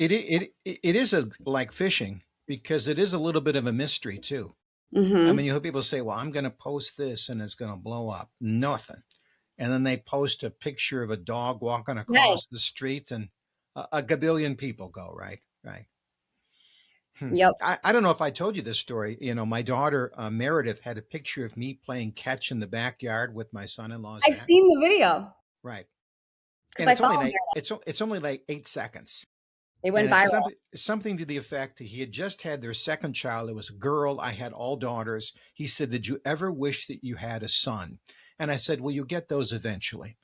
It is like fishing because it is a little bit of a mystery too. I Mm-hmm. mean, you hear people say, "Well, I'm going to post this and it's going to blow up." Nothing. And then they post a picture of a dog walking Right. across the street, and a gabillion people go right, right. Hmm. Yep. I don't know if I told you this story. You know, my daughter Meredith had a picture of me playing catch in the backyard with my son-in-law I've Zach. seen the video Right, because and I it's only followed like her. it's only like 8 seconds, They and went it's viral. something to the effect that he had just had their second child. It was a girl. I had all daughters. He said, "Did you ever wish that you had a son?" And I said, "Well, you get those eventually."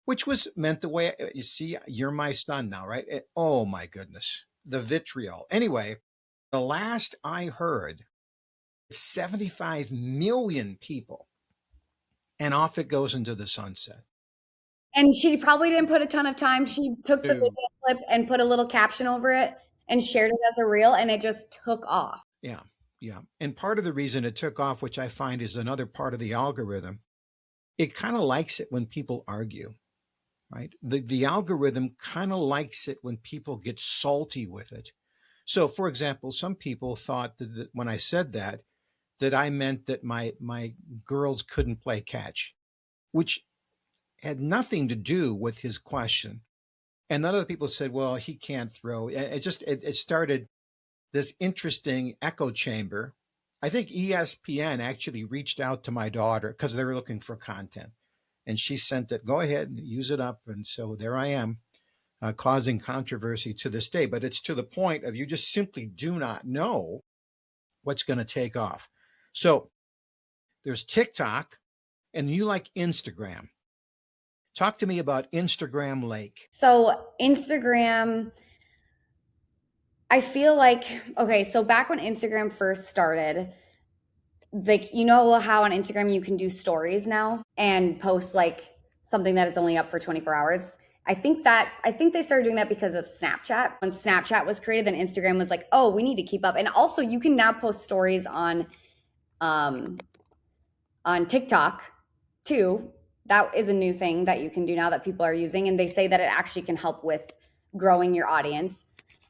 Which was meant the way you see, you're my son now, right? Oh my goodness, the vitriol. Anyway, the last I heard, 75 million people, and off it goes into the sunset. And she probably didn't put a ton of time. She took the Dude. video clip and put a little caption over it and shared it as a reel, and it just took off. Yeah, yeah. And part of the reason it took off, which I find is another part of the algorithm, it kind of likes it when people argue, right? The algorithm kind of likes it when people get salty with it. So, for example, some people thought that when I said that I meant that my girls couldn't play catch, which had nothing to do with his question. And then other people said, "Well, he can't throw." It started this interesting echo chamber. I think ESPN actually reached out to my daughter because they were looking for content, and she sent it. Go ahead and use it up. And so there I am, causing controversy to this day. But it's to the point of you just simply do not know what's going to take off. So there's TikTok, and you like Instagram. Talk to me about Instagram Lake. So, Instagram, I feel like, okay, so back when Instagram first started, like, you know how on Instagram you can do stories now and post like something that is only up for 24 hours? I think they started doing that because of Snapchat. When Snapchat was created, then Instagram was like, "Oh, we need to keep up." And also, you can now post stories um on TikTok too. That is a new thing that you can do now that people are using, and they say that it actually can help with growing your audience.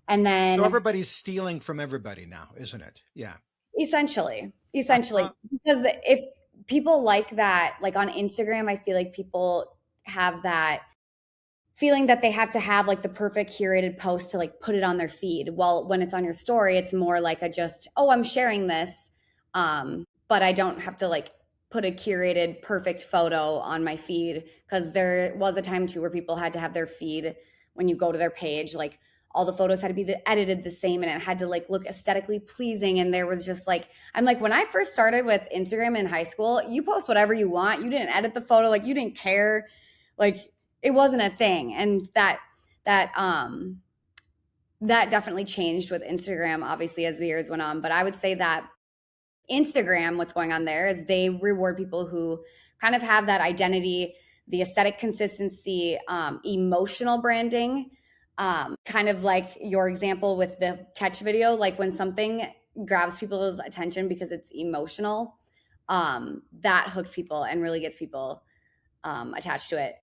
And So then everybody's stealing from everybody now, isn't it? Yeah. essentially, because if people like that, like on Instagram, I feel like people have that feeling that they have to have like the perfect curated post to like put it on their feed. Well, when it's on your story, it's more like a just, oh, I'm sharing this. But I don't have to like put a curated perfect photo on my feed, because there was a time too where people had to have their feed, when you go to their page, like all the photos had to be edited the same and it had to like look aesthetically pleasing. And there was just like, I'm like, when I first started with Instagram in high school, you post whatever you want. You didn't edit the photo. Like you didn't care. Like it wasn't a thing. And that definitely changed with Instagram, obviously, as the years went on. But I would say that Instagram, what's going on there is they reward people who kind of have that identity, the aesthetic consistency, emotional branding, kind of like your example with the catch video. Like when something grabs people's attention because it's emotional, that hooks people and really gets people attached to it.